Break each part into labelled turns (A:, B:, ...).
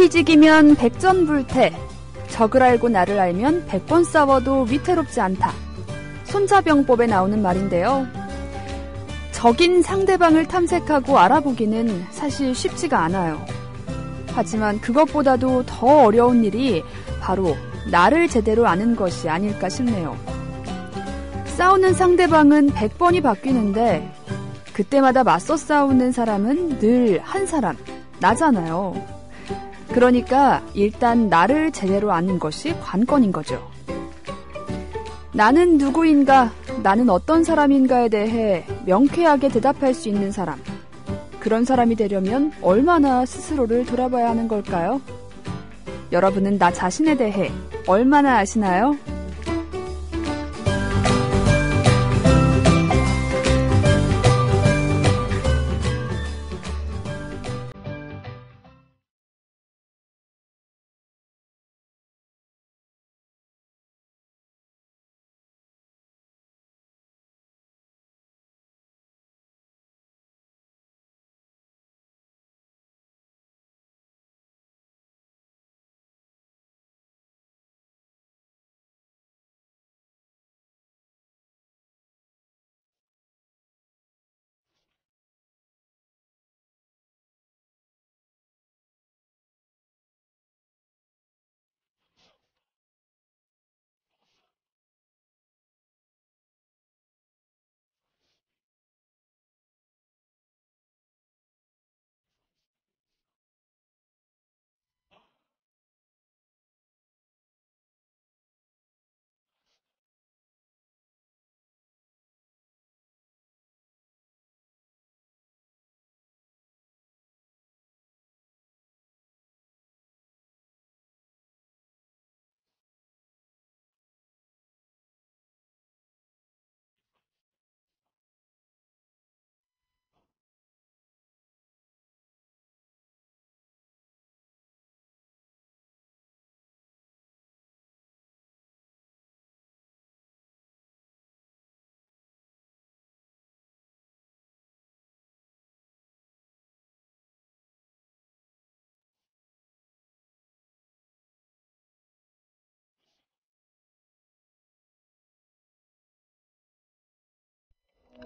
A: 이기적이면 백전불태, 적을 알고 나를 알면 100번 싸워도 위태롭지 않다. 손자병법에 나오는 말인데요. 적인 상대방을 탐색하고 알아보기는 사실 쉽지가 않아요. 하지만 그것보다도 더 어려운 일이 바로 나를 제대로 아는 것이 아닐까 싶네요. 싸우는 상대방은 100번이 바뀌는데 그때마다 맞서 싸우는 사람은 늘 한 사람, 나잖아요. 그러니까 일단 나를 제대로 아는 것이 관건인 거죠. 나는 누구인가, 나는 어떤 사람인가에 대해 명쾌하게 대답할 수 있는 사람. 그런 사람이 되려면 얼마나 스스로를 돌아봐야 하는 걸까요? 여러분은 나 자신에 대해 얼마나 아시나요?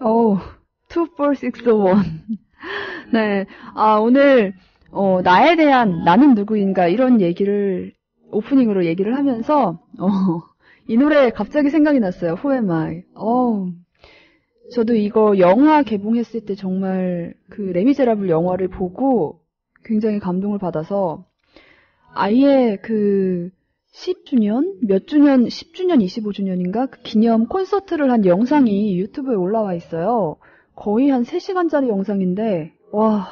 A: 오, 24601. 네. 오늘, 나에 대한, 나는 누구인가, 이런 얘기를, 오프닝으로 얘기를 하면서, 이 노래 갑자기 생각이 났어요. Who am I? 저도 이거 영화 개봉했을 때 정말 그 레미제라블 영화를 보고 굉장히 감동을 받아서 아예 그 10주년? 몇 주년, 10주년, 25주년인가? 그 기념 콘서트를 한 영상이 유튜브에 올라와 있어요. 거의 한 3시간짜리 영상인데, 와,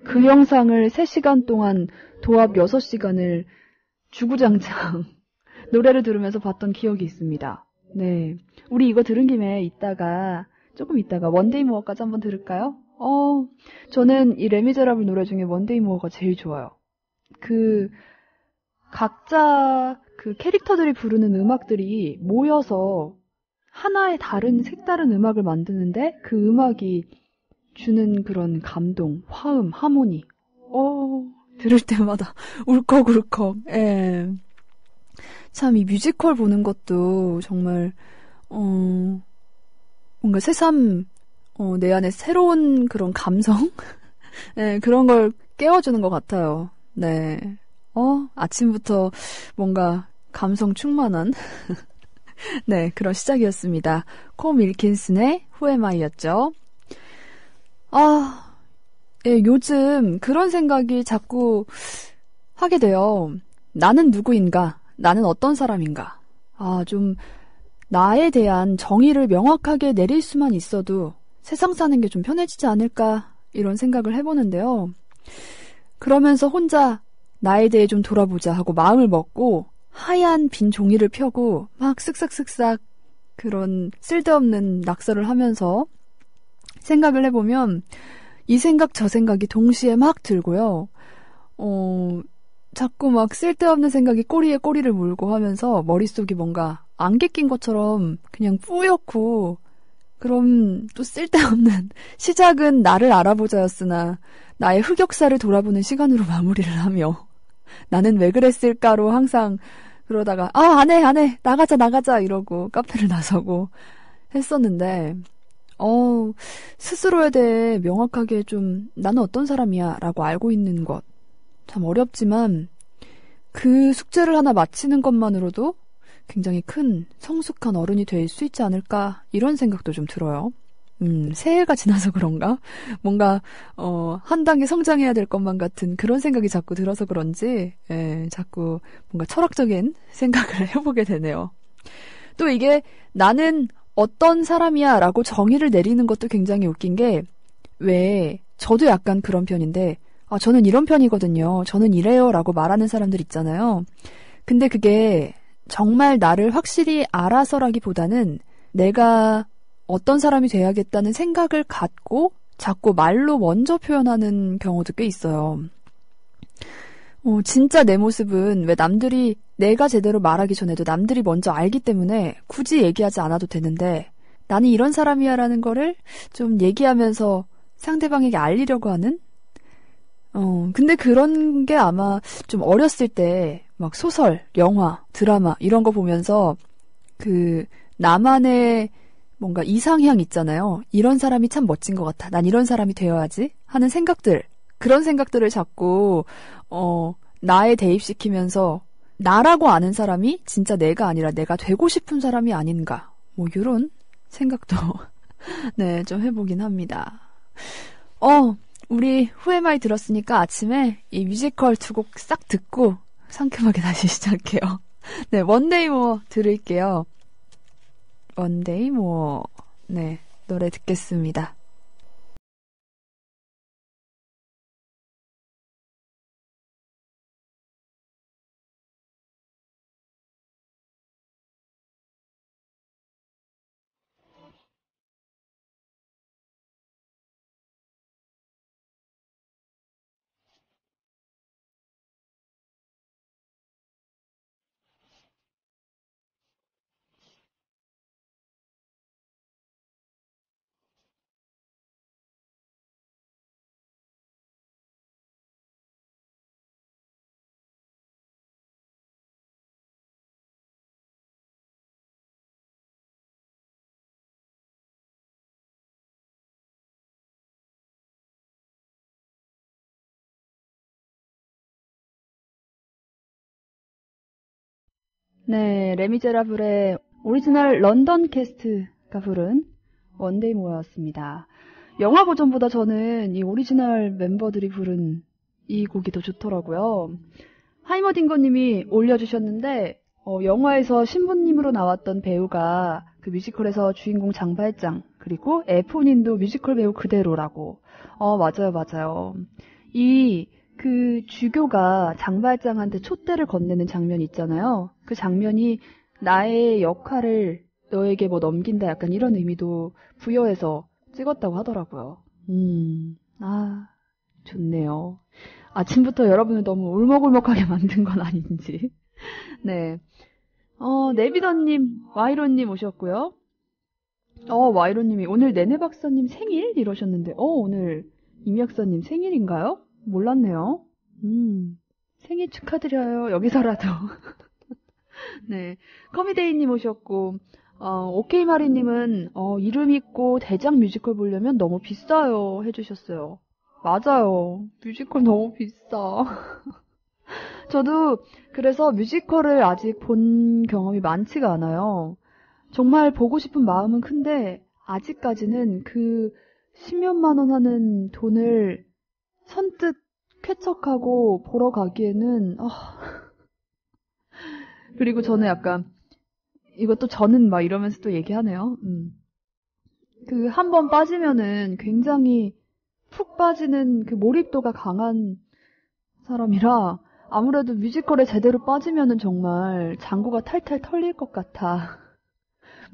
A: 그 영상을 3시간 동안 도합 6시간을 주구장창 노래를 들으면서 봤던 기억이 있습니다. 네. 우리 이거 들은 김에 조금 있다가 원데이 모어까지 한번 들을까요? 저는 이 레미제라블 노래 중에 원데이 모어가 제일 좋아요. 각자 그 캐릭터들이 부르는 음악들이 모여서 하나의 색다른 음악을 만드는데 그 음악이 주는 그런 감동, 화음, 하모니. 들을 때마다 울컥울컥. 예. 참 이 뮤지컬 보는 것도 정말 뭔가 새삼 내 안에 새로운 그런 감성? 네, 그런 걸 깨워주는 것 같아요. 네. 아침부터 뭔가 감성 충만한 네, 그런 시작이었습니다. 코 밀킨슨의 Who Am I였죠. 예, 요즘 그런 생각이 자꾸 하게 돼요. 나는 누구인가? 나는 어떤 사람인가? 좀 나에 대한 정의를 명확하게 내릴 수만 있어도 세상 사는 게 좀 편해지지 않을까? 이런 생각을 해보는데요. 그러면서 혼자 나에 대해 좀 돌아보자 하고 마음을 먹고 하얀 빈 종이를 펴고 막 쓱싹쓱싹 그런 쓸데없는 낙서를 하면서 생각을 해보면 이 생각 저 생각이 동시에 막 들고요. 자꾸 막 쓸데없는 생각이 꼬리에 꼬리를 물고 하면서 머릿속이 뭔가 안개 낀 것처럼 그냥 뿌옇고 그럼 또 쓸데없는 시작은 나를 알아보자였으나 나의 흑역사를 돌아보는 시간으로 마무리를 하며
B: 나는 왜 그랬을까로 항상 그러다가 안 해. 나가자 이러고 카페를 나서고 했었는데 스스로에 대해 명확하게 좀 나는 어떤 사람이야 라고 알고 있는 것 참 어렵지만 그 숙제를 하나 마치는 것만으로도 굉장히 큰 성숙한 어른이 될 수 있지 않을까 이런 생각도 좀 들어요. 새해가 지나서 그런가? 뭔가 한 단계 성장해야 될 것만 같은 그런 생각이 자꾸 들어서 그런지 자꾸 뭔가 철학적인 생각을 해보게 되네요. 또 이게 나는 어떤 사람이야 라고 정의를 내리는 것도 굉장히 웃긴 게 왜 저도 약간 그런 편인데 저는 이런 편이거든요. 저는 이래요 라고 말하는 사람들 있잖아요. 근데 그게 정말 나를 확실히 알아서라기보다는 내가 어떤 사람이 돼야겠다는 생각을 갖고 자꾸 말로 먼저 표현하는 경우도 꽤 있어요. 진짜 내 모습은 왜 남들이 내가 제대로 말하기 전에도 남들이 먼저 알기 때문에 굳이 얘기하지 않아도 되는데 나는 이런 사람이야 라는 거를 좀 얘기하면서 상대방에게 알리려고 하는 근데 그런 게 아마 좀 어렸을 때 막 소설, 영화, 드라마 이런 거 보면서 그 나만의 뭔가 이상향 있잖아요. 이런 사람이 참 멋진 것 같아. 난 이런 사람이 되어야지 하는 생각들. 그런 생각들을 자꾸 나에 대입시키면서 나라고 아는 사람이 진짜 내가 아니라 내가 되고 싶은 사람이 아닌가. 뭐 이런 생각도 네, 좀 해보긴 합니다. 우리 Who Am I 들었으니까 아침에 이 뮤지컬 두 곡 싹 듣고 상큼하게 다시 시작해요. 네, One Day More 들을게요. One Day More. 네, 노래 듣겠습니다.
A: 네, 레미제라블의 오리지널 런던 캐스트가 부른 원데이 모어였습니다. 영화 버전보다 저는 이 오리지널 멤버들이 부른 이 곡이 더 좋더라고요. 하이머딩거님이 올려주셨는데 영화에서 신부님으로 나왔던 배우가 그 뮤지컬에서 주인공 장발장 그리고 에폰인도 뮤지컬 배우 그대로라고. 맞아요. 그 주교가 장발장한테 촛대를 건네는 장면이 있잖아요. 그 장면이 나의 역할을 너에게 뭐 넘긴다 약간 이런 의미도 부여해서 찍었다고 하더라고요. 좋네요. 아침부터 여러분을 너무 울먹울먹하게 만든 건 아닌지. 네. 네비더님, 와이로님 오셨고요. 와이로님이 오늘 네네 박사님 생일? 이러셨는데, 오늘 임약사님 생일인가요? 몰랐네요. 생일 축하드려요. 여기서라도. 네. 커미데이님 오셨고, 오케이 마리님은, 이름 있고 대작 뮤지컬 보려면 너무 비싸요. 해주셨어요. 맞아요. 뮤지컬 너무 비싸. 저도 그래서 뮤지컬을 아직 본 경험이 많지가 않아요. 정말 보고 싶은 마음은 큰데 아직까지는 그 10몇만 원 하는 돈을 선뜻 쾌척하고 보러 가기에는 그리고 저는 약간 이것도 저는 막 이러면서 또 얘기하네요. 그 한 번 빠지면은 굉장히 푹 빠지는 그 몰입도가 강한 사람이라 아무래도 뮤지컬에 제대로 빠지면은 정말 장구가 탈탈 털릴 것 같아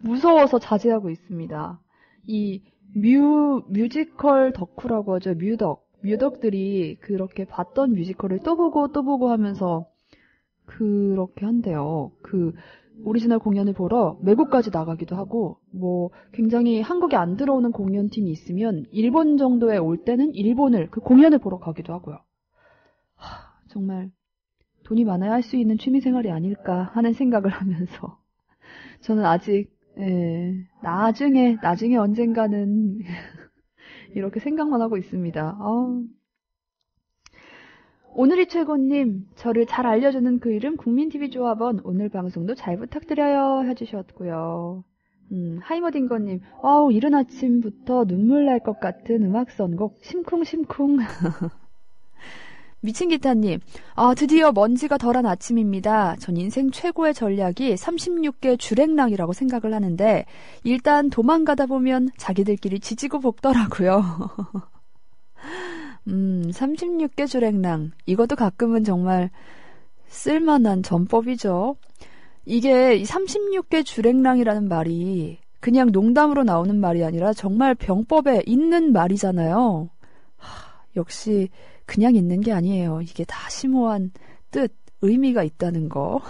A: 무서워서 자제하고 있습니다. 이 뮤지컬 덕후라고 하죠. 뮤덕들이 그렇게 봤던 뮤지컬을 또 보고 하면서 그렇게 한대요. 그 오리지널 공연을 보러 외국까지 나가기도 하고 뭐 굉장히 한국에 안 들어오는 공연팀이 있으면 일본 정도에 올 때는 일본을 그 공연을 보러 가기도 하고요. 정말 돈이 많아야 할 수 있는 취미생활이 아닐까 하는 생각을 하면서 저는 아직 나중에 언젠가는 이렇게 생각만 하고 있습니다. 오늘이 최고님, 저를 잘 알려주는 그 이름 국민TV조합원, 오늘 방송도 잘 부탁드려요 해주셨고요. 하이머딩거님, 이른 아침부터 눈물 날 것 같은 음악 선곡, 심쿵심쿵.
B: 미친기타님, 드디어 먼지가 덜한 아침입니다. 전 인생 최고의 전략이 36개 주랭랑이라고 생각을 하는데, 일단 도망가다 보면 자기들끼리 지지고 볶더라고요. 36개 주랭랑. 이것도 가끔은 정말 쓸만한 전법이죠. 이게 36개 주랭랑이라는 말이 그냥 농담으로 나오는 말이 아니라 정말 병법에 있는 말이잖아요. 역시 그냥 있는 게 아니에요. 이게 다 심오한 뜻, 의미가 있다는 거.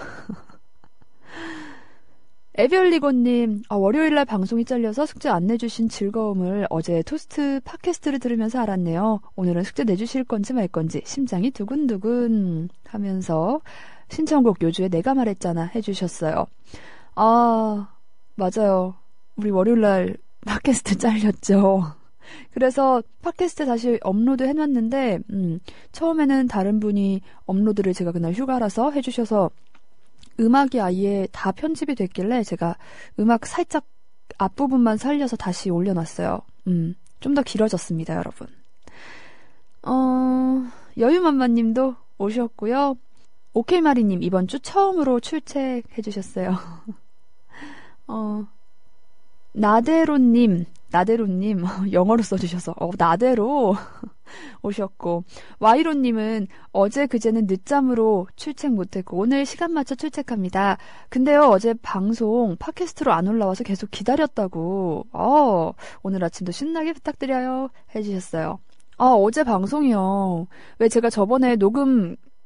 B: 에비얼리고님, 월요일날 방송이 잘려서 숙제 안 내주신 즐거움을 어제 토스트 팟캐스트를 들으면서 알았네요. 오늘은 숙제 내주실 건지 말 건지 심장이 두근두근 하면서 신청곡 요주에 내가 말했잖아 해주셨어요. 맞아요. 우리 월요일날 팟캐스트 잘렸죠. 그래서 팟캐스트 다시 업로드 해놨는데 처음에는 다른 분이 업로드를 제가 그날 휴가라서 해주셔서 음악이 아예 다 편집이 됐길래 제가 음악 살짝 앞부분만 살려서 다시 올려놨어요. 좀 더 길어졌습니다, 여러분. 여유만만님도 오셨고요. 오케이마리님 이번 주 처음으로 출첵해주셨어요. 나대로님 영어로 써주셔서 나대로 오셨고, 와이로님은 어제 그제는 늦잠으로 출첵 못했고 오늘 시간 맞춰 출첵합니다. 근데요 어제 방송 팟캐스트로 안 올라와서 계속 기다렸다고. 오늘 아침도 신나게 부탁드려요 해주셨어요. 어제 방송이요. 왜 제가 저번에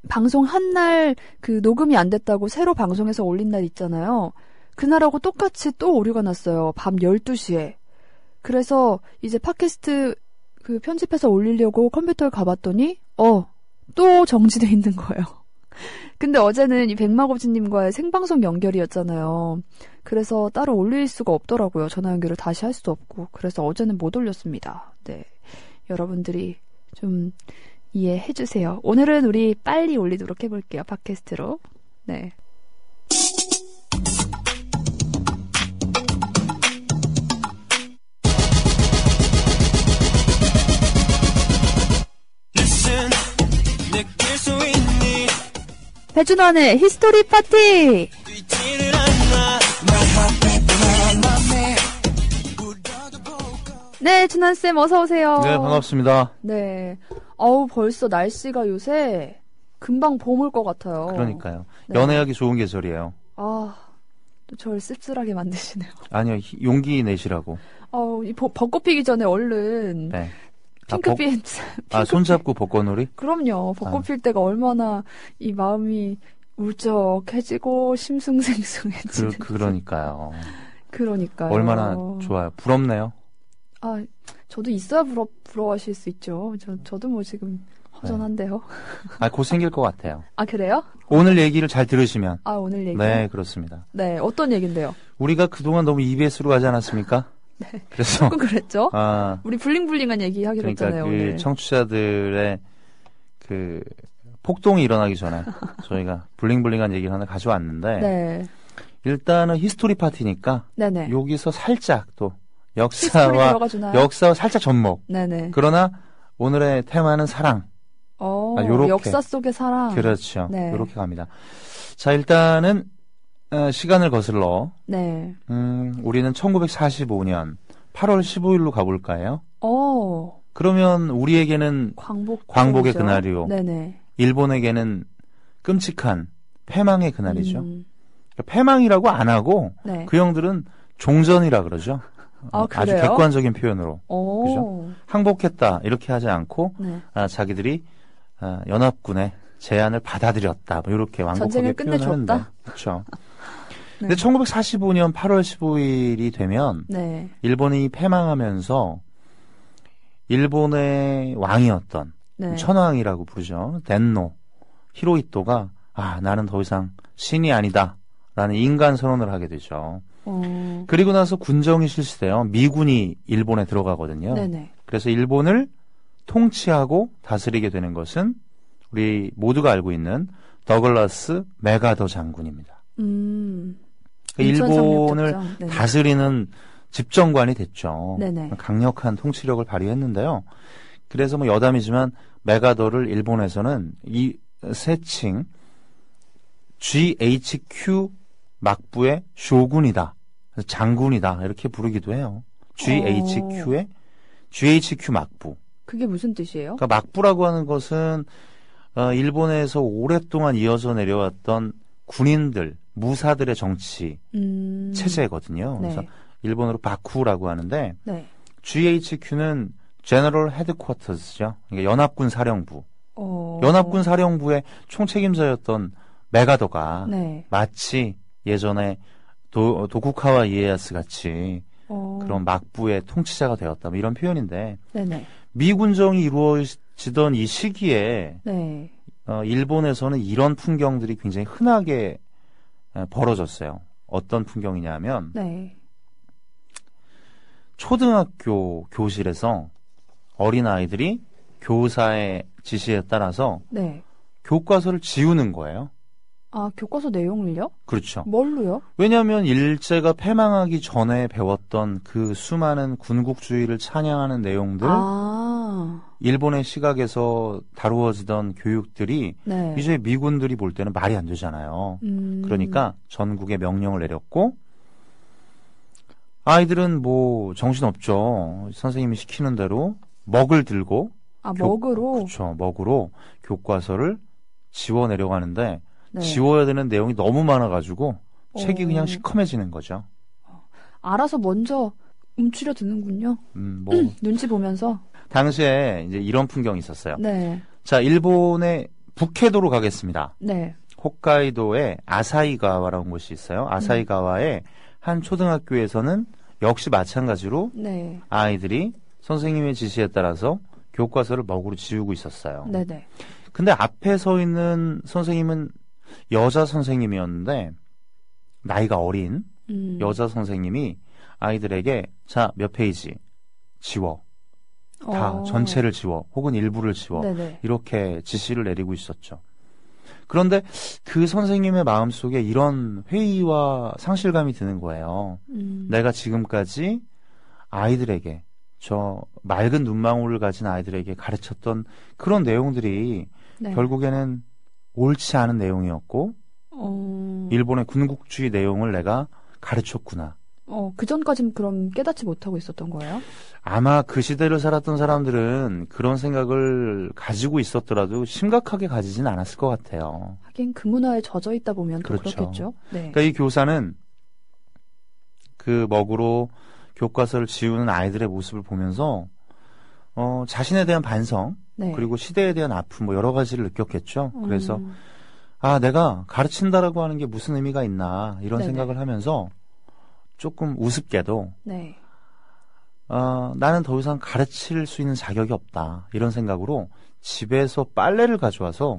B: 방송 한 날 그 녹음이 안 됐다고 새로 방송해서 올린 날 있잖아요. 그날하고 똑같이 또 오류가 났어요. 밤 12시에. 그래서 이제 팟캐스트 그 편집해서 올리려고 컴퓨터를 가봤더니 또 정지돼 있는 거예요. 근데 어제는 이 백마고지님과의 생방송 연결이었잖아요. 그래서 따로 올릴 수가 없더라고요. 전화 연결을 다시 할 수도 없고. 그래서 어제는 못 올렸습니다. 네, 여러분들이 좀 이해해주세요. 오늘은 우리 빨리 올리도록 해볼게요. 팟캐스트로. 네. 배준원의 히스토리 파티! 네, 준원쌤 어서오세요.
C: 네, 반갑습니다.
B: 네. 벌써 날씨가 요새 금방 봄 올 것 같아요.
C: 그러니까요.
B: 네.
C: 연애하기 좋은 계절이에요.
B: 또 저를 씁쓸하게 만드시네요.
C: 아니요, 용기 내시라고.
B: 이 벚꽃 피기 전에 얼른.
C: 네.
B: 핑크빛.
C: 손잡고 벚꽃놀이?
B: 그럼요. 벚꽃 필 때가 얼마나 이 마음이 울적해지고 심숭생숭해지는.
C: 그러니까요.
B: 그러니까요.
C: 얼마나 좋아요. 부럽네요.
B: 저도 있어야 부러워하실 수 있죠. 저도 뭐 지금 허전한데요.
C: 곧 생길 것 같아요.
B: 그래요?
C: 오늘 얘기를 잘 들으시면.
B: 오늘 얘기.
C: 네, 그렇습니다.
B: 네, 어떤 얘긴데요?
C: 우리가 그동안 너무 EBS로 가지 않았습니까?
B: 네.
C: 그래서
B: 조금 그랬죠? 우리 블링블링한 얘기 하기로 했잖아요. 오늘.
C: 청취자들의 그 폭동이 일어나기 전에 저희가 블링블링한 얘기를 하나 가져왔는데.
B: 네.
C: 일단은 히스토리 파티니까.
B: 네네.
C: 여기서 살짝 또 역사와 살짝 접목.
B: 네네.
C: 그러나 오늘의 테마는 사랑. 요렇게.
B: 역사 속의 사랑.
C: 그렇죠.
B: 네.
C: 요렇게 갑니다. 자, 일단은 시간을 거슬러.
B: 네.
C: 우리는 1945년 8월 15일로 가볼까요?
B: 그러면
C: 우리에게는 광복의 그날이요.
B: 네네.
C: 일본에게는 끔찍한 패망의 그날이죠. 그러니까 패망이라고 안 하고
B: 네.
C: 그 형들은 종전이라 그러죠. 아주 객관적인 표현으로. 그죠? 항복했다 이렇게 하지 않고
B: 네.
C: 자기들이 연합군의 제안을 받아들였다. 뭐 이렇게 완곡하게 표현하는데. 그렇죠.
B: 네.
C: 근데 1945년 8월 15일이 되면
B: 네.
C: 일본이 패망하면서 일본의 왕이었던
B: 네.
C: 천황이라고 부르죠. 덴노 히로히토가 나는 더 이상 신이 아니다 라는 인간 선언을 하게 되죠. 그리고 나서 군정이 실시돼요. 미군이 일본에 들어가거든요.
B: 네네.
C: 그래서 일본을 통치하고 다스리게 되는 것은 우리 모두가 알고 있는 더글라스 맥아더 장군입니다. 일본을 다스리는 집정관이 됐죠.
B: 네네.
C: 강력한 통치력을 발휘했는데요. 그래서 뭐 여담이지만 맥아더를 일본에서는 이 세칭 GHQ 막부의 쇼군이다, 장군이다 이렇게 부르기도 해요. GHQ 막부.
B: 그게 무슨 뜻이에요?
C: 그러니까 막부라고 하는 것은 일본에서 오랫동안 이어져 내려왔던 군인들, 무사들의 정치 체제거든요.
B: 네.
C: 그래서 일본어로 바쿠라고 하는데
B: 네.
C: GHQ는 General Headquarters죠. 그러니까 연합군 사령부. 연합군 사령부의 총책임자였던 메가더가
B: 네.
C: 마치 예전에 도쿠가와 이에야스 같이 그런 막부의 통치자가 되었다. 뭐 이런 표현인데
B: 네네.
C: 미군정이 이루어지던 이 시기에
B: 네.
C: 일본에서는 이런 풍경들이 굉장히 흔하게 벌어졌어요. 어떤 풍경이냐면
B: 네.
C: 초등학교 교실에서 어린아이들이 교사의 지시에 따라서
B: 네.
C: 교과서를 지우는 거예요.
B: 교과서 내용을요?
C: 그렇죠.
B: 뭘로요?
C: 왜냐하면 일제가 패망하기 전에 배웠던 그 수많은 군국주의를 찬양하는 내용들, 일본의 시각에서 다루어지던 교육들이
B: 네.
C: 이제 미군들이 볼 때는 말이 안 되잖아요. 그러니까 전국에 명령을 내렸고 아이들은 뭐 정신없죠. 선생님이 시키는 대로 먹을 들고
B: 먹으로?
C: 그렇죠. 먹으로 교과서를 지워 내려가는데
B: 네.
C: 지워야 되는 내용이 너무 많아가지고 책이 그냥 시커매지는 거죠.
B: 알아서 먼저 움츠려 드는군요. 눈치 보면서.
C: 당시에 이제 이런 풍경이 있었어요.
B: 네.
C: 자, 일본의 북해도로 가겠습니다.
B: 네.
C: 홋카이도에 아사히가와라는 곳이 있어요. 아사히가와의 한 초등학교에서는 역시 마찬가지로
B: 네.
C: 아이들이 선생님의 지시에 따라서 교과서를 먹으로 지우고 있었어요.
B: 네네.
C: 근데 앞에 서 있는 선생님은 여자 선생님이었는데 나이가 어린 여자 선생님이 아이들에게 자, 몇 페이지 지워. 다 전체를 지워. 혹은 일부를 지워.
B: 네네.
C: 이렇게 지시를 내리고 있었죠. 그런데 그 선생님의 마음속에 이런 회의와 상실감이 드는 거예요. 내가 지금까지 아이들에게 저 맑은 눈망울을 가진 아이들에게 가르쳤던 그런 내용들이
B: 네.
C: 결국에는 옳지 않은 내용이었고 일본의 군국주의 내용을 내가 가르쳤구나.
B: 그 전까지는 그럼 깨닫지 못하고 있었던 거예요?
C: 아마 그 시대를 살았던 사람들은 그런 생각을 가지고 있었더라도 심각하게 가지진 않았을 것 같아요.
B: 하긴 그 문화에 젖어 있다 보면 또
C: 그렇죠.
B: 그렇겠죠. 네.
C: 그러니까 이 교사는 그 먹으로 교과서를 지우는 아이들의 모습을 보면서 자신에 대한 반성
B: 네.
C: 그리고 시대에 대한 아픔 뭐 여러 가지를 느꼈겠죠. 그래서 내가 가르친다라고 하는 게 무슨 의미가 있나 이런
B: 네네.
C: 생각을 하면서 조금 우습게도
B: 네.
C: 나는 더 이상 가르칠 수 있는 자격이 없다 이런 생각으로 집에서 빨래를 가져와서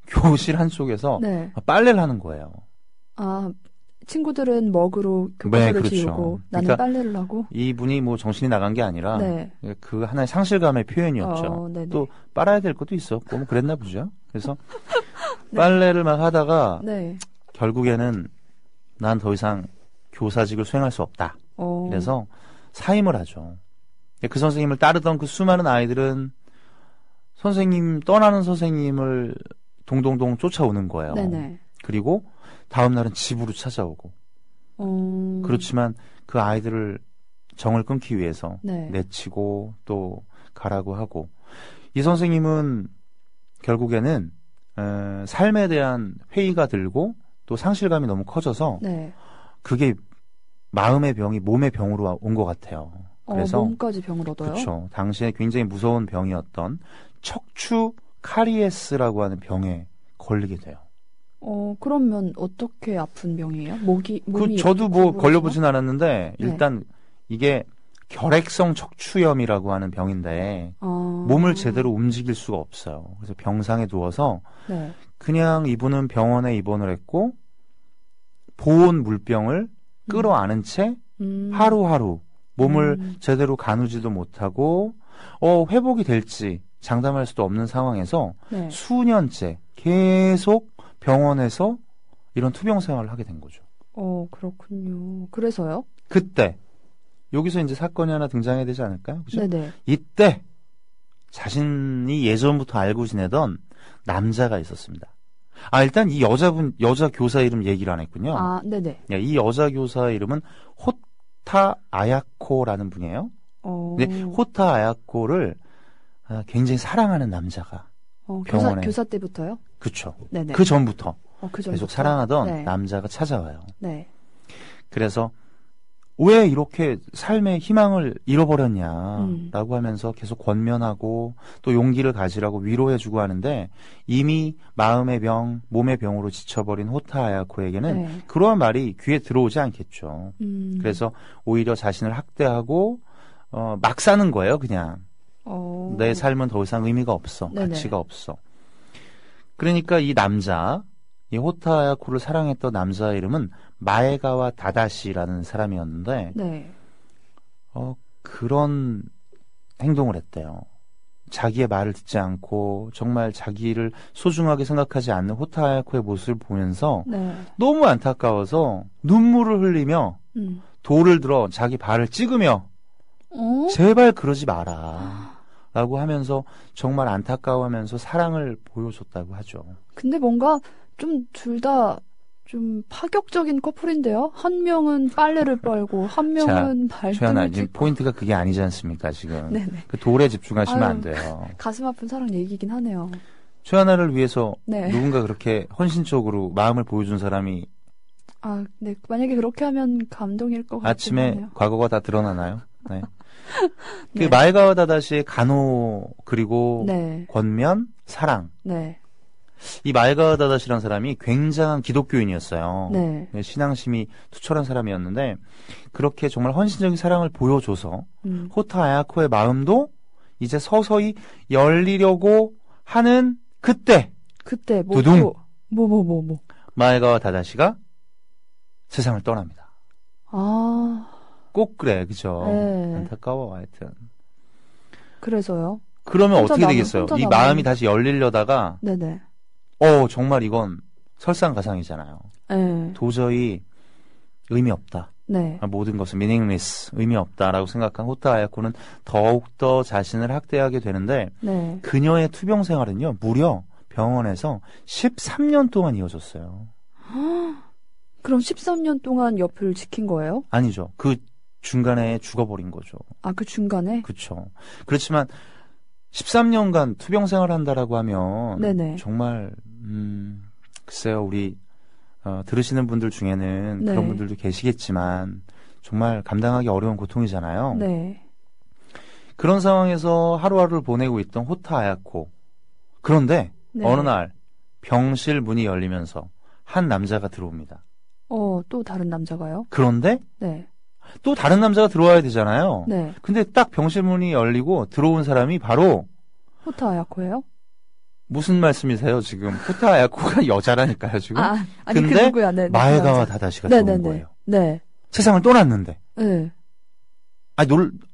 C: 교실 한쪽에서
B: 네.
C: 빨래를 하는 거예요.
B: 친구들은 먹으로 교과서를
C: 그렇죠.
B: 지우고 나는
C: 그러니까
B: 빨래를 하고.
C: 이분이 뭐 정신이 나간 게 아니라
B: 네.
C: 그 하나의 상실감의 표현이었죠. 또 빨아야 될 것도 있었고 뭐 그랬나 보죠. 그래서
B: 네.
C: 빨래를 막 하다가
B: 네.
C: 결국에는 난 더 이상 교사직을 수행할 수 없다. 그래서 사임을 하죠. 그 선생님을 따르던 그 수많은 아이들은 떠나는 선생님을 동동동 쫓아오는 거예요.
B: 네네.
C: 그리고 다음 날은 집으로 찾아오고. 그렇지만 그 아이들을 정을 끊기 위해서
B: 네.
C: 내치고 또 가라고 하고. 이 선생님은 결국에는 삶에 대한 회의가 들고 또 상실감이 너무 커져서
B: 네.
C: 그게 마음의 병이 몸의 병으로 온 것 같아요. 그래서
B: 몸까지 병을 얻어요?
C: 그렇죠. 당시에 굉장히 무서운 병이었던 척추 카리에스라고 하는 병에 걸리게 돼요.
B: 그러면 어떻게 아픈 병이에요? 몸이
C: 저도 뭐 걸려보진 않았는데 일단 이게 결핵성 척추염이라고 하는 병인데 몸을 제대로 움직일 수가 없어요. 그래서 병상에 누워서
B: 네.
C: 그냥 이분은 병원에 입원을 했고 보온 물병을 끌어안은 채 하루하루 몸을 제대로 가누지도 못하고 회복이 될지 장담할 수도 없는 상황에서
B: 네.
C: 수년째 계속 병원에서 이런 투병 생활을 하게 된 거죠.
B: 그렇군요. 그래서요?
C: 그때 여기서 이제 사건이 하나 등장해야 되지 않을까요? 그죠?
B: 네네.
C: 이때 자신이 예전부터 알고 지내던 남자가 있었습니다. 일단 이 여자 교사 이름 얘기를 안 했군요.
B: 네네.
C: 이 여자 교사 이름은 호타 아야코라는 분이에요. 근데 호타 아야코를 굉장히 사랑하는 남자가 병원에
B: 교사 때부터요?
C: 그쵸.
B: 네네.
C: 그 전부터
B: 그 전부터.
C: 계속 사랑하던
B: 네.
C: 남자가 찾아와요.
B: 네.
C: 그래서 왜 이렇게 삶의 희망을 잃어버렸냐라고 하면서 계속 권면하고 또 용기를 가지라고 위로해주고 하는데 이미 마음의 병, 몸의 병으로 지쳐버린 호타 아야코에게는
B: 네.
C: 그러한 말이 귀에 들어오지 않겠죠. 그래서 오히려 자신을 학대하고 막 사는 거예요, 그냥. 내 삶은 더 이상 의미가 없어.
B: 네네.
C: 가치가 없어. 그러니까 이 남자, 이 호타 아야코를 사랑했던 남자 이름은 마에가와 다다시라는 사람이었는데
B: 네.
C: 그런 행동을 했대요. 자기의 말을 듣지 않고 정말 자기를 소중하게 생각하지 않는 호타 아야코의 모습을 보면서
B: 네.
C: 너무 안타까워서 눈물을 흘리며 돌을 들어 자기 발을 찍으며 제발 그러지 마라 라고 하면서 정말 안타까워하면서 사랑을 보여줬다고 하죠.
B: 근데 뭔가 좀 둘 다 좀 파격적인 커플인데요? 한 명은 빨래를 빨고 한 명은 발등을 찍고.
C: 포인트가 그게 아니지 않습니까 지금.
B: 네네.
C: 그 돌에 집중하시면 안 돼요.
B: 가슴 아픈 사랑 얘기긴 하네요.
C: 최하나를 위해서
B: 네.
C: 누군가 그렇게 헌신적으로 마음을 보여준 사람이
B: 네. 만약에 그렇게 하면 감동일 것 같긴
C: 아침에
B: 하네요.
C: 과거가 다 드러나나요? 네.
B: 네.
C: 그 마에가와 다다시의 간호 그리고
B: 네.
C: 권면, 사랑.
B: 네.
C: 이 마에가와 다다시라는 사람이 굉장한 기독교인이었어요.
B: 네.
C: 신앙심이 투철한 사람이었는데 그렇게 정말 헌신적인 사랑을 보여줘서 호타 아야코의 마음도 이제 서서히 열리려고 하는 그때 두둥!
B: 뭐.
C: 마에가와 다다시가 세상을 떠납니다. 꼭 그래, 그죠?
B: 네.
C: 안타까워, 하여튼.
B: 그래서요?
C: 그러면 어떻게 되겠어요? 이 마음이 다시 열리려다가,
B: 네네.
C: 정말 이건 설상가상이잖아요.
B: 네.
C: 도저히 의미 없다.
B: 네.
C: 모든 것은 meaningless, 의미 없다라고 생각한 호타 아야코는 더욱더 자신을 학대하게 되는데,
B: 네.
C: 그녀의 투병 생활은요, 무려 병원에서 13년 동안 이어졌어요.
B: 그럼 13년 동안 옆을 지킨 거예요?
C: 아니죠. 그 중간에 죽어버린 거죠.
B: 그 중간에?
C: 그렇죠. 그렇지만 13년간 투병 생활을 한다라고 하면
B: 네네.
C: 정말 글쎄요. 우리 들으시는 분들 중에는
B: 네.
C: 그런 분들도 계시겠지만 정말 감당하기 어려운 고통이잖아요.
B: 네.
C: 그런 상황에서 하루하루를 보내고 있던 호타 아야코. 그런데
B: 네.
C: 어느 날 병실 문이 열리면서 한 남자가 들어옵니다.
B: 또 다른 남자가요?
C: 그런데
B: 네.
C: 또 다른 남자가 들어와야 되잖아요.
B: 네.
C: 근데 딱 병실 문이 열리고 들어온 사람이 바로
B: 호타 아야코예요?
C: 무슨 말씀이세요, 지금? 호타 아야코가 여자라니까요, 지금.
B: 아니
C: 근데
B: 그 누구야? 네.
C: 마에가와 다다시가 들어온 거예요.
B: 네.
C: 세상을 떠났는데.
B: 네.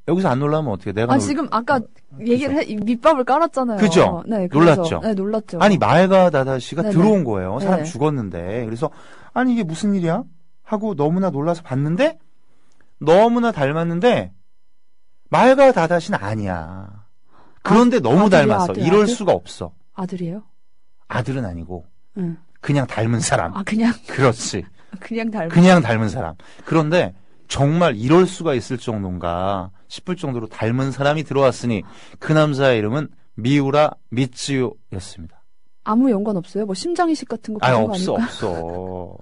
C: 여기서 안 놀라면 어떻게 내가
B: 지금 아까 얘기를 밑밥을 깔았잖아요.
C: 그죠?
B: 네,
C: 놀랐죠?
B: 네, 놀랐죠.
C: 아니, 마에가와 다다시가
B: 네네.
C: 들어온 거예요. 사람
B: 네.
C: 죽었는데. 그래서 아니 이게 무슨 일이야? 하고 너무나 놀라서 봤는데 너무나 닮았는데 마에가와 다다시는 아니야. 그런데 너무 닮았어. 이럴 수가 없어.
B: 아들이에요?
C: 아들은 아니고
B: 응.
C: 그냥 닮은 사람.
B: 그냥
C: 그렇지.
B: 그냥
C: 닮은 사람. 그런데 정말 이럴 수가 있을 정도인가 싶을 정도로 닮은 사람이 들어왔으니 그 남자의 이름은 미우라 미츠요였습니다.
B: 아무 연관 없어요? 뭐 심장 이식 같은 거 받은 거 아닐까?
C: 없어.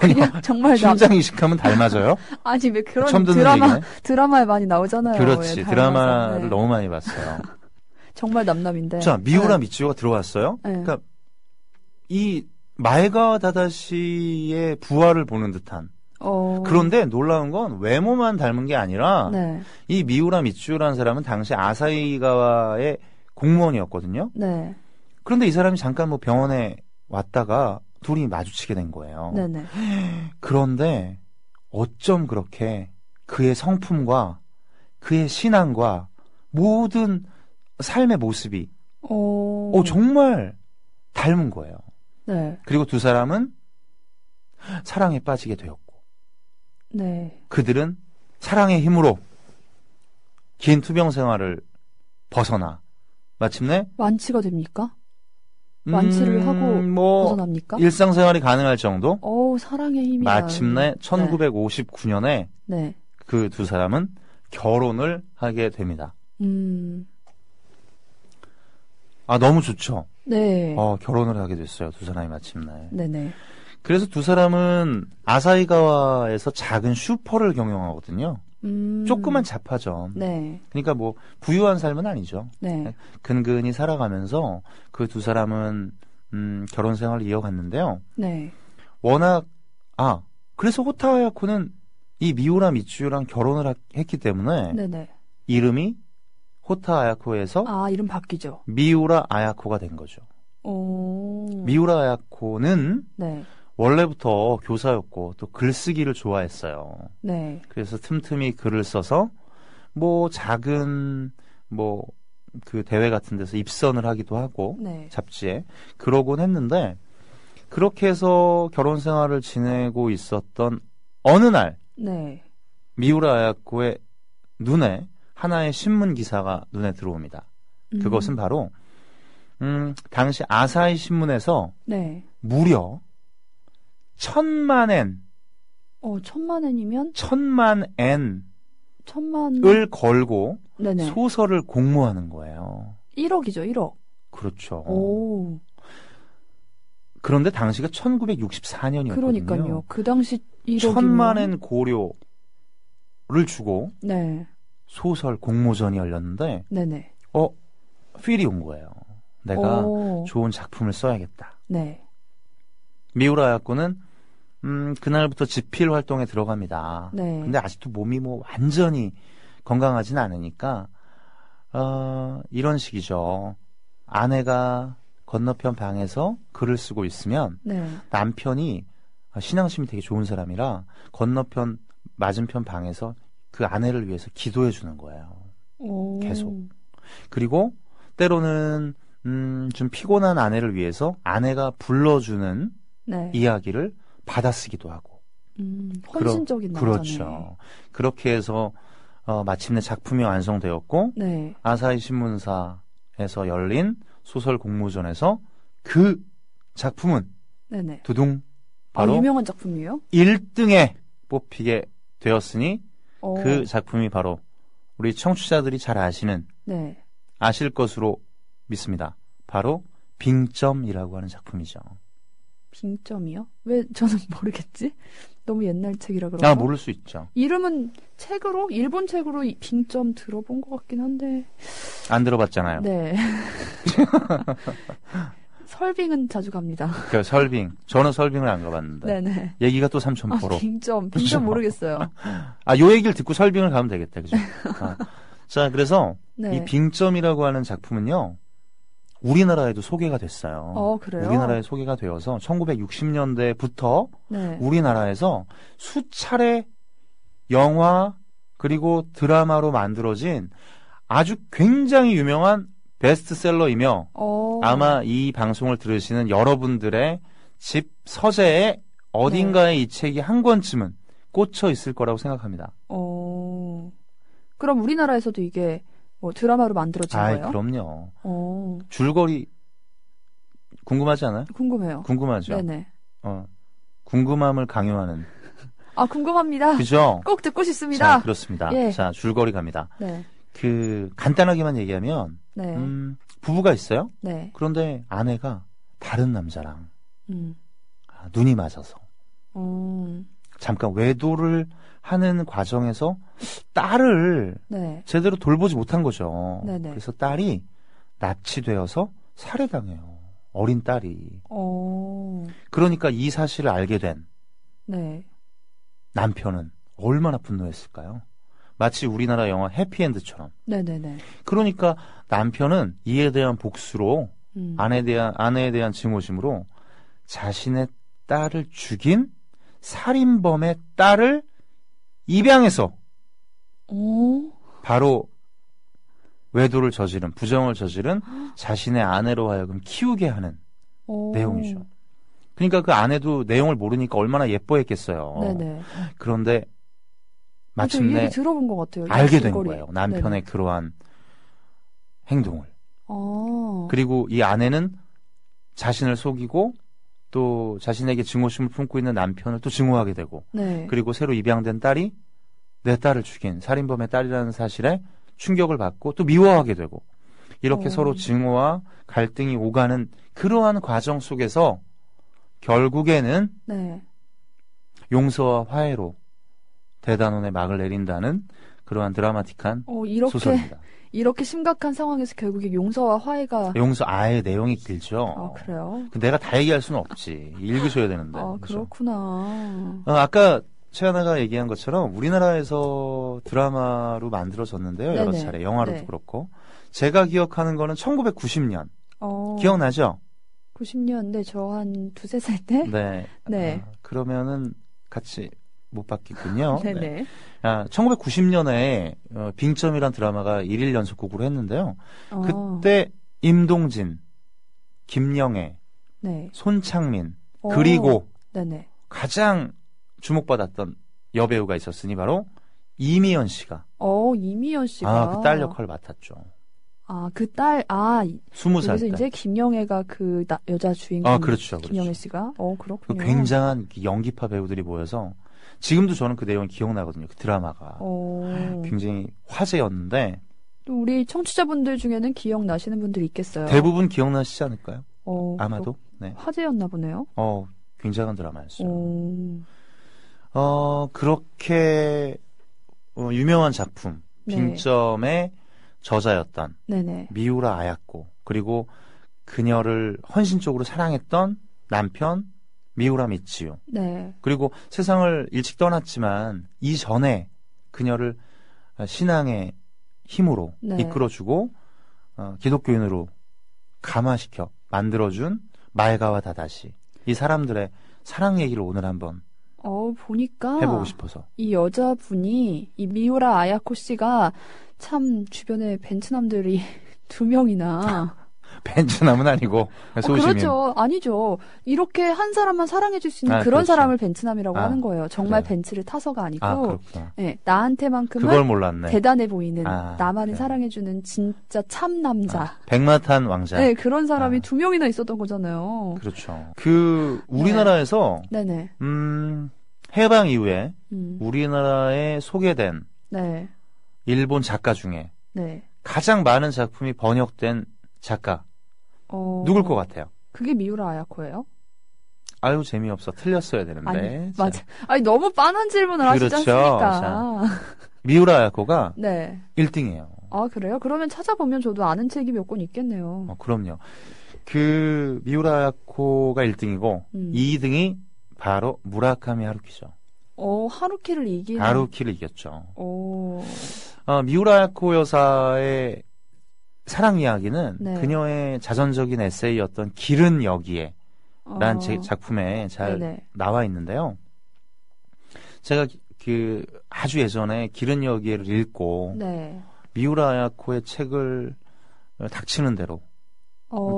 B: 그냥 정말
C: 심장 이식하면 닮아져요?
B: 아니 왜 그런
C: 처음 듣는 얘기네.
B: 드라마에 많이 나오잖아요.
C: 그렇지.
B: 왜
C: 드라마를
B: 네.
C: 너무 많이 봤어요.
B: 정말 남남인데.
C: 자, 미우라 미츠요가 들어왔어요.
B: 네.
C: 그러니까 이 마에가 다다시의 부활을 보는 듯한. 그런데 놀라운 건 외모만 닮은 게 아니라
B: 네.
C: 이 미우라 미츠요라는 사람은 당시 아사히가와의 공무원이었거든요.
B: 네.
C: 그런데 이 사람이 잠깐 뭐 병원에 왔다가 둘이 마주치게 된 거예요.
B: 네네.
C: 그런데 어쩜 그렇게 그의 성품과 그의 신앙과 모든 삶의 모습이 정말 닮은 거예요.
B: 네.
C: 그리고 두 사람은 사랑에 빠지게 되었고,
B: 네.
C: 그들은 사랑의 힘으로 긴 투병 생활을 벗어나 마침내
B: 완치가 됩니까? 완치를 하고 벗어납니까?
C: 일상생활이 가능할 정도?
B: 사랑의 힘이
C: 마침내 1959년에
B: 네.
C: 그 두 사람은 결혼을 하게 됩니다. 너무 좋죠?
B: 네.
C: 결혼을 하게 됐어요. 두 사람이 마침내.
B: 네네.
C: 그래서 두 사람은 아사히가와에서 작은 슈퍼를 경영하거든요. 조그만 잡화점.
B: 네.
C: 그러니까 뭐 부유한 삶은 아니죠.
B: 네.
C: 근근히 살아가면서 그 두 사람은 결혼 생활을 이어갔는데요.
B: 네.
C: 워낙 그래서 호타 아야코는 이 미우라 미츠유랑 결혼을 했기 때문에
B: 네네.
C: 이름이 호타 아야코에서
B: 이름 바뀌죠.
C: 미우라 아야코가 된 거죠. 미우라 아야코는
B: 네.
C: 원래부터 교사였고 또 글쓰기를 좋아했어요.
B: 네.
C: 그래서 틈틈이 글을 써서 뭐 작은 뭐 그 대회 같은 데서 입선을 하기도 하고
B: 네.
C: 잡지에 그러곤 했는데 그렇게 해서 결혼 생활을 지내고 있었던 어느 날
B: 네.
C: 미우라 아야코의 눈에 하나의 신문 기사가 눈에 들어옵니다. 그것은 바로 당시 아사히 신문에서
B: 네.
C: 무려 1,000만 엔
B: 1,000만 엔이면
C: 1,000만 엔을
B: 1,000만
C: 걸고
B: 네네.
C: 소설을 공모하는 거예요.
B: 1억이죠, 1억.
C: 그렇죠.
B: 오.
C: 그런데 당시가 1964년이었거든요.
B: 그러니까요. 그 당시 1억이면
C: 1,000만 엔 고료를 주고
B: 네.
C: 소설 공모전이 열렸는데
B: 네네.
C: 필이 온 거예요. 내가 좋은 작품을 써야겠다.
B: 네.
C: 미우라 아야코는 그날부터 집필 활동에 들어갑니다.
B: 네.
C: 근데 아직도 몸이 뭐 완전히 건강하진 않으니까 이런 식이죠. 아내가 건너편 방에서 글을 쓰고 있으면
B: 네.
C: 남편이 신앙심이 되게 좋은 사람이라 건너편 맞은편 방에서 그 아내를 위해서 기도해 주는 거예요. 계속. 그리고 때로는 좀 피곤한 아내를 위해서 아내가 불러주는
B: 네.
C: 이야기를 받아쓰기도 하고.
B: 헌신적인 남자네.
C: 그렇죠. 그렇게 해서 마침내 작품이 완성되었고
B: 네.
C: 아사히 신문사에서 열린 소설 공모전에서 그 작품은
B: 네네.
C: 두둥 바로
B: 유명한 작품이에요?
C: 1등에 뽑히게 되었으니
B: 오.
C: 그 작품이 바로 우리 청취자들이 잘 아시는
B: 네.
C: 아실 것으로 믿습니다. 바로 빙점이라고 하는 작품이죠.
B: 빙점이요? 왜 저는 모르겠지? 너무 옛날 책이라 그런가?
C: 모를 수 있죠.
B: 이름은 책으로 일본 책으로 빙점 들어본 것 같긴 한데
C: 안 들어봤잖아요.
B: 네. 설빙은 자주 갑니다.
C: 그 설빙. 저는 설빙을 안 가봤는데.
B: 네네.
C: 얘기가 또 삼천포로.
B: 빙점
C: 그렇죠.
B: 모르겠어요.
C: 요 얘기를 듣고 설빙을 가면 되겠다. 그죠? 자, 그래서
B: 네.
C: 이 빙점이라고 하는 작품은요. 우리나라에도 소개가 됐어요.
B: 그래요?
C: 우리나라에 소개가 되어서 1960년대부터
B: 네.
C: 우리나라에서 수차례 영화 그리고 드라마로 만들어진 아주 굉장히 유명한 베스트셀러이며 아마 이 방송을 들으시는 여러분들의 집 서재에 어딘가에 이 책이 한 권쯤은 꽂혀 있을 거라고 생각합니다.
B: 그럼 우리나라에서도 이게 드라마로 만들어진 거예요?
C: 그럼요. 줄거리 궁금하지 않아요?
B: 궁금해요.
C: 궁금하죠.
B: 네네.
C: 궁금함을 강요하는.
B: 궁금합니다.
C: 그죠?
B: 꼭 듣고 싶습니다.
C: 자, 그렇습니다.
B: 예.
C: 자, 줄거리 갑니다.
B: 네.
C: 간단하게만 얘기하면,
B: 네.
C: 부부가 있어요.
B: 네.
C: 그런데 아내가 다른 남자랑 눈이 맞아서 잠깐 외도를 하는 과정에서 딸을
B: 네.
C: 제대로 돌보지 못한 거죠.
B: 네네.
C: 그래서 딸이 납치되어서 살해당해요. 어린 딸이. 그러니까 이 사실을 알게 된
B: 네.
C: 남편은 얼마나 분노했을까요? 마치 우리나라 영화 해피엔드처럼.
B: 네네네.
C: 그러니까 남편은 이에 대한 복수로 아내에 대한 증오심으로 자신의 딸을 죽인 살인범의 딸을 입양해서 바로 외도를 저지른, 부정을 저지른 자신의 아내로 하여금 키우게 하는 내용이죠. 그러니까 그 아내도 내용을 모르니까 얼마나 예뻐했겠어요.
B: 네네.
C: 그런데
B: 이
C: 마침내
B: 얘기 들어본 것 같아요.
C: 알게 된
B: 길거리.
C: 거예요. 남편의
B: 네네.
C: 그러한 행동을. 그리고 이 아내는 자신을 속이고 또 자신에게 증오심을 품고 있는 남편을 또 증오하게 되고
B: 네.
C: 그리고 새로 입양된 딸이 내 딸을 죽인 살인범의 딸이라는 사실에 충격을 받고 또 미워하게 되고 이렇게 서로 증오와 갈등이 오가는 그러한 과정 속에서 결국에는
B: 네.
C: 용서와 화해로 대단원의 막을 내린다는 그러한 드라마틱한 소설입니다.
B: 이렇게 심각한 상황에서 결국에 용서와 화해가
C: 아예 내용이 길죠.
B: 그래요?
C: 내가 다 얘기할 수는 없지. 읽으셔야 되는데.
B: 그렇구나.
C: 아까 최하나가 얘기한 것처럼 우리나라에서 드라마로 만들어졌는데요.
B: 네네.
C: 여러 차례 영화로도
B: 네.
C: 그렇고 제가 기억하는 거는 1990년 기억나죠?
B: 90년, 네, 저 한 두세 살 때?
C: 네.
B: 네.
C: 그러면은 같이 못 봤겠군요.
B: 네네.
C: 네. 1990년에 빙점이란 드라마가 1일 연속극으로 했는데요. 그때 임동진, 김영애,
B: 네.
C: 손창민, 그리고
B: 네네.
C: 가장 주목받았던 여배우가 있었으니 바로 이미연 씨가.
B: 이미연 씨가.
C: 그 딸 역할을 맡았죠.
B: 그 딸,
C: 20살
B: 그래서
C: 때.
B: 이제 김영애가 그 여자 주인공.
C: 그렇죠.
B: 김영애 씨가. 그렇군요.
C: 굉장한 연기파 배우들이 모여서 지금도 저는 그 내용이 기억나거든요. 그 드라마가. 굉장히 화제였는데.
B: 또 우리 청취자분들 중에는 기억나시는 분들이 있겠어요.
C: 대부분 기억나시지 않을까요? 아마도. 네.
B: 화제였나 보네요.
C: 굉장한 드라마였어요. 그렇게 유명한 작품
B: 네.
C: 빙점의 저자였던
B: 네네.
C: 미우라 아야코 그리고 그녀를 헌신적으로 사랑했던 남편 미우라 미치유
B: 네.
C: 그리고 세상을 일찍 떠났지만 이전에 그녀를 신앙의 힘으로
B: 네.
C: 이끌어주고 기독교인으로 감화시켜 만들어준 말가와 다다시 이 사람들의 사랑 얘기를 오늘 한번
B: 보니까
C: 해보고 싶어서
B: 이 여자분이 이 미우라 아야코 씨가 참 주변에 벤츠남들이 2명이나
C: 벤츠남은 아니고 소시민.
B: 그렇죠. 아니죠. 이렇게 한 사람만 사랑해줄 수 있는 그런
C: 그렇죠.
B: 사람을 벤츠남이라고 하는 거예요. 정말
C: 그래요.
B: 벤츠를 타서가 아니고
C: 그렇구나.
B: 네, 나한테만큼은
C: 그걸 몰랐네.
B: 대단해 보이는 나만을
C: 그래요.
B: 사랑해주는 진짜 참 남자.
C: 백마탄 왕자.
B: 네, 그런 사람이 2명이나 있었던 거잖아요.
C: 그렇죠. 우리나라에서
B: 네네.
C: 해방 이후에 우리나라에 소개된
B: 네.
C: 일본 작가 중에
B: 네.
C: 가장 많은 작품이 번역된 작가 누굴 것 같아요?
B: 그게 미우라 아야코예요?
C: 아유 재미없어. 틀렸어야 되는데.
B: 맞아. 너무 빤한 질문을 하시지
C: 그렇죠.
B: 않습니까?
C: 미우라 아야코가
B: 네.
C: 1등이에요.
B: 그래요? 그러면 찾아보면 저도 아는 책이 몇 권 있겠네요.
C: 그럼요. 그 미우라 아야코가 1등이고 2등이 바로 무라카미 하루키죠.
B: 하루키를 이기는.
C: 하루키를 이겼죠. 미우라 아야코 여사의 사랑 이야기는
B: 네.
C: 그녀의 자전적인 에세이였던 길은 여기에 라는 작품에 잘
B: 네네.
C: 나와 있는데요. 제가 그 아주 예전에 길은 여기에를 읽고
B: 네.
C: 미우라 아야코의 책을 닥치는 대로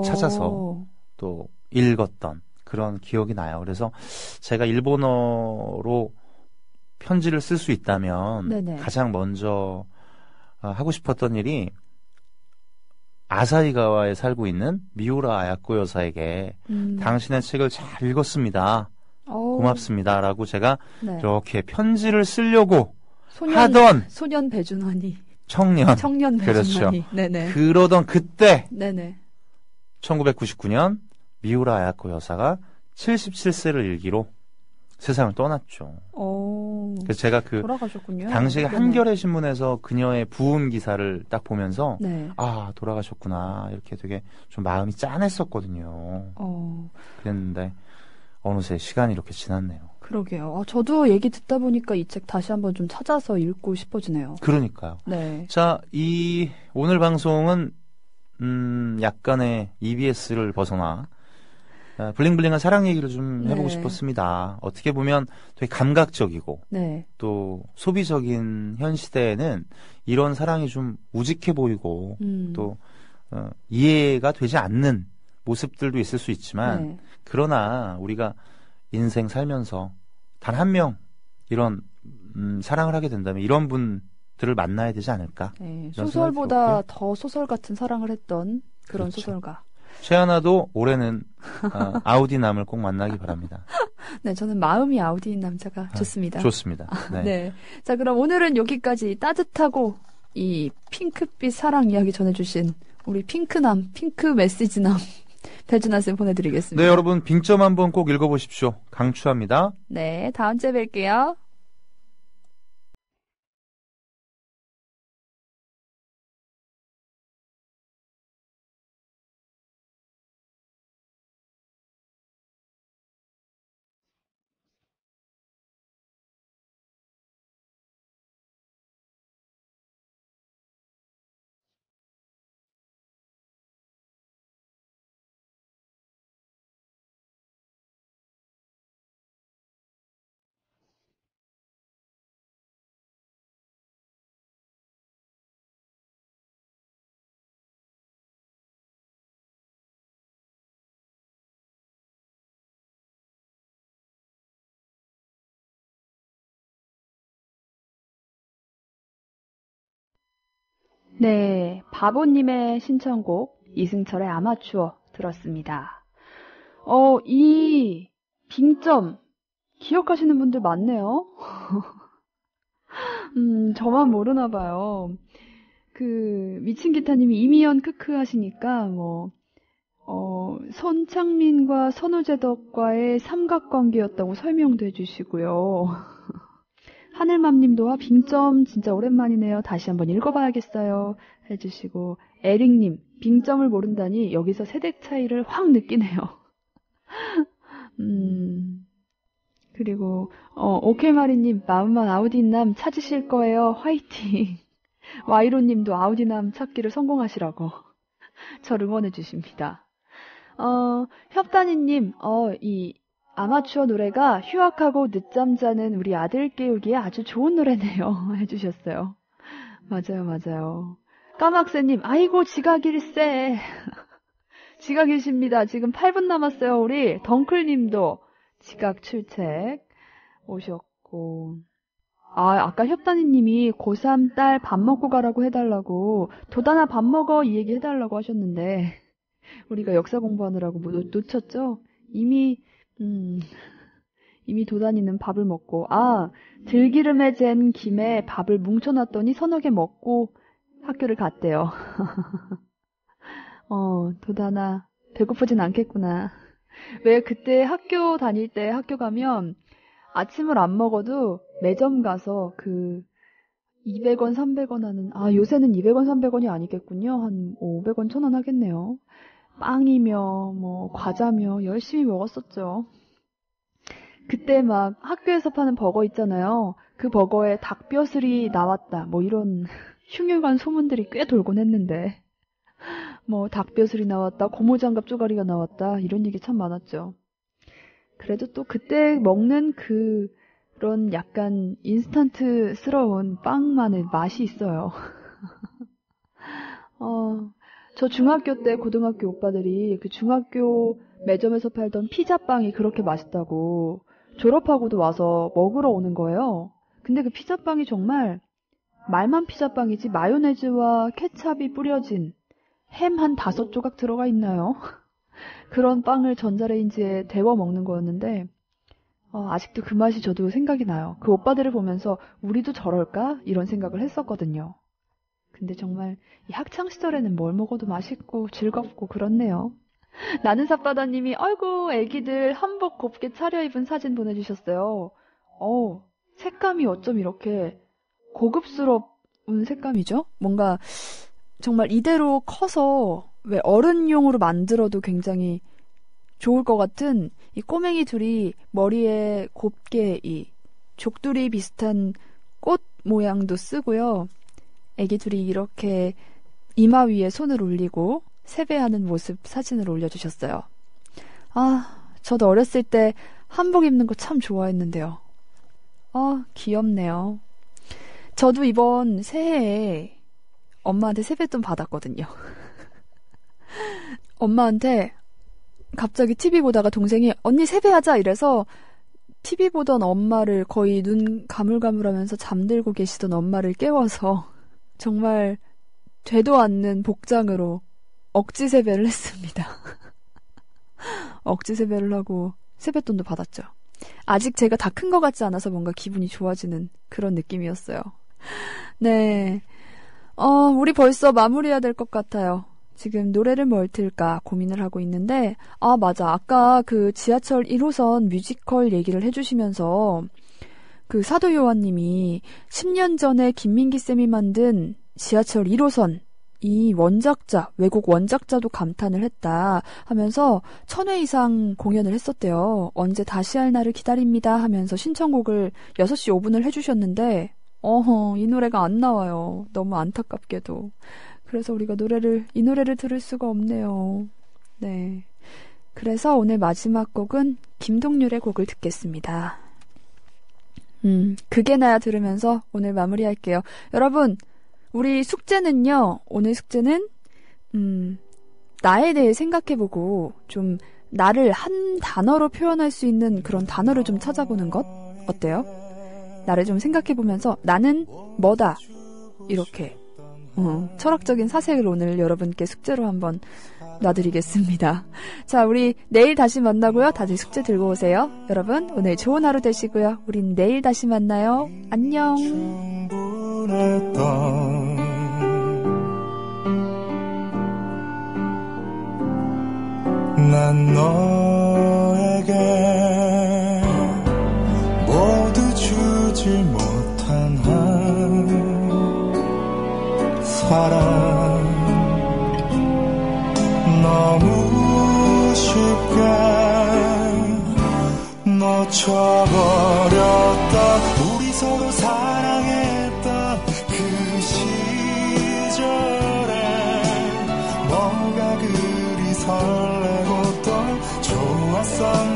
C: 찾아서 또 읽었던 그런 기억이 나요. 그래서 제가 일본어로 편지를 쓸 수 있다면
B: 네네.
C: 가장 먼저 하고 싶었던 일이 아사히가와에 살고 있는 미우라 아야코 여사에게 당신의 책을 잘 읽었습니다. 고맙습니다라고 제가
B: 네.
C: 이렇게 편지를 쓰려고 하던
B: 소년 배준환이
C: 청년
B: 배준환이
C: 그렇죠.
B: 네네.
C: 그러던 그때
B: 네네.
C: 1999년 미우라 아야코 여사가 77세를 일기로 세상을 떠났죠. 그래서 제가
B: 돌아가셨군요.
C: 당시에
B: 네네.
C: 한겨레 신문에서 그녀의 부운 기사를 딱 보면서
B: 네.
C: 돌아가셨구나 이렇게 되게 좀 마음이 짠했었거든요. 그랬는데 어느새 시간이 이렇게 지났네요.
B: 그러게요. 저도 얘기 듣다 보니까 이 책 다시 한번 좀 찾아서 읽고 싶어지네요.
C: 그러니까요.
B: 네.
C: 자, 오늘 방송은 약간의 EBS를 벗어나 블링블링한 사랑 얘기를 좀 해보고
B: 네.
C: 싶었습니다. 어떻게 보면 되게 감각적이고
B: 네.
C: 또 소비적인 현 시대에는 이런 사랑이 좀 우직해 보이고 또 이해가 되지 않는 모습들도 있을 수 있지만
B: 네.
C: 그러나 우리가 인생 살면서 단 한 명 이런 사랑을 하게 된다면 이런 분들을 만나야 되지 않을까?
B: 네.
C: 이런
B: 소설보다
C: 생각이
B: 더 소설 같은 사랑을 했던 그런
C: 그렇죠.
B: 소설가.
C: 최하나도 올해는 아우디 남을 꼭 만나기 바랍니다.
B: 네, 저는 마음이 아우디인 남자가 좋습니다.
C: 좋습니다. 네.
B: 네. 자, 그럼 오늘은 여기까지 따뜻하고 이 핑크빛 사랑 이야기 전해주신 우리 핑크남, 핑크 메시지남 배준하 쌤 보내드리겠습니다.
C: 네, 여러분 빙점 한번 꼭 읽어보십시오. 강추합니다.
B: 네, 다음 주에 뵐게요.
A: 네, 바보님의 신청곡 이승철의 아마추어 들었습니다. 이 빙점 기억하시는 분들 많네요. 저만 모르나 봐요. 그 미친 기타님이 이미연 크크 하시니까 손창민과 선우재덕과의 삼각관계였다고 설명도 해주시고요. 하늘맘님도 빙점 진짜 오랜만이네요. 다시 한번 읽어봐야겠어요. 해주시고 에릭님 빙점을 모른다니 여기서 세대 차이를 확 느끼네요. 그리고 오케이마리님 마음만 아우디남 찾으실 거예요. 화이팅. 와이로님도 아우디남 찾기를 성공하시라고 저를 응원해 주십니다. 협단이님 이 아마추어 노래가 휴학하고 늦잠 자는 우리 아들 깨우기에 아주 좋은 노래네요. 해주셨어요. 맞아요. 까막새님, 아이고, 지각일세. 지각이십니다. 지금 8분 남았어요. 우리 덩클님도 지각 출첵 오셨고. 아까 협단이님이 고3 딸 밥 먹고 가라고 해달라고, 도단아 밥 먹어 이 얘기 해달라고 하셨는데, 우리가 역사 공부하느라고 놓쳤죠? 이미 도단이는 밥을 먹고, 들기름에 잰 김에 밥을 뭉쳐놨더니 서너 개 먹고 학교를 갔대요. 도단아, 배고프진 않겠구나. 왜 그때 학교 다닐 때 학교 가면 아침을 안 먹어도 매점 가서 200원, 300원 하는, 요새는 200원, 300원이 아니겠군요. 한 500원, 1000원 하겠네요. 빵이며, 과자며 열심히 먹었었죠. 그때 막 학교에서 파는 버거 있잖아요. 그 버거에 닭뼈슬이 나왔다. 이런 흉흉한 소문들이 꽤 돌곤 했는데. 닭뼈슬이 나왔다. 고무장갑 쪼가리가 나왔다. 이런 얘기 참 많았죠. 그래도 또 그때 먹는 그런 약간 인스턴트스러운 빵만의 맛이 있어요. 저 중학교 때 고등학교 오빠들이 그 중학교 매점에서 팔던 피자빵이 그렇게 맛있다고 졸업하고도 와서 먹으러 오는 거예요. 근데 그 피자빵이 정말 말만 피자빵이지 마요네즈와 케찹이 뿌려진 햄 한 5조각 들어가 있나요? 그런 빵을 전자레인지에 데워 먹는 거였는데 아직도 그 맛이 저도 생각이 나요. 그 오빠들을 보면서 우리도 저럴까? 이런 생각을 했었거든요. 근데 정말 이 학창시절에는 뭘 먹어도 맛있고 즐겁고 그렇네요. 나는 삿바다님이 아이고 애기들 한복 곱게 차려입은 사진 보내주셨어요. 색감이 어쩜 이렇게 고급스러운 색감이죠?
B: 뭔가 정말 이대로 커서 왜 어른용으로 만들어도 굉장히 좋을 것 같은 이 꼬맹이 둘이 머리에 곱게 이 족두리 비슷한 꽃 모양도 쓰고요. 애기 둘이 이렇게 이마 위에 손을 올리고 세배하는 모습 사진을 올려주셨어요. 저도 어렸을 때 한복 입는 거 참 좋아했는데요. 귀엽네요. 저도 이번 새해에 엄마한테 세뱃돈 받았거든요. 엄마한테 갑자기 TV 보다가 동생이 언니 세배하자 이래서 TV 보던 엄마를 거의 눈 가물가물하면서 잠들고 계시던 엄마를 깨워서 정말 되도 않는 복장으로 억지 세배를 했습니다. 억지 세배를 하고 세뱃돈도 받았죠. 아직 제가 다 큰 것 같지 않아서 뭔가 기분이 좋아지는 그런 느낌이었어요. 네. 우리 벌써 마무리해야 될 것 같아요. 지금 노래를 뭘 틀까 고민을 하고 있는데, 맞아. 아까 그 지하철 1호선 뮤지컬 얘기를 해주시면서 그 사도 요한님이 10년 전에 김민기 쌤이 만든 지하철 1호선 이 원작자, 외국 원작자도 감탄을 했다 하면서 1000회 이상 공연을 했었대요. 언제 다시 할 날을 기다립니다 하면서 신청곡을 6시 5분을 해주셨는데 이 노래가 안 나와요. 너무 안타깝게도. 그래서 우리가 이 노래를 들을 수가 없네요. 네. 그래서 오늘 마지막 곡은 김동률의 곡을 듣겠습니다. 그게 나야 들으면서 오늘 마무리할게요. 여러분, 우리 숙제는요, 오늘 숙제는, 나에 대해 생각해보고, 좀, 나를 한 단어로 표현할 수 있는 그런 단어를 좀 찾아보는 것? 어때요? 나를 좀 생각해보면서, 나는 뭐다. 이렇게, 철학적인 사색을 오늘 여러분께 숙제로 한번 놔드리겠습니다. 자, 우리 내일 다시 만나고요. 다들 숙제 들고 오세요. 여러분, 오늘 좋은 하루 되시고요. 우린 내일 다시 만나요. 안녕.
D: 난 너에게 모두 주지 못한 한 사랑 너무 쉽게 놓쳐버렸다. 우리 서로 사랑했던 그 시절에 뭐가 그리 설레고 또 좋았었나.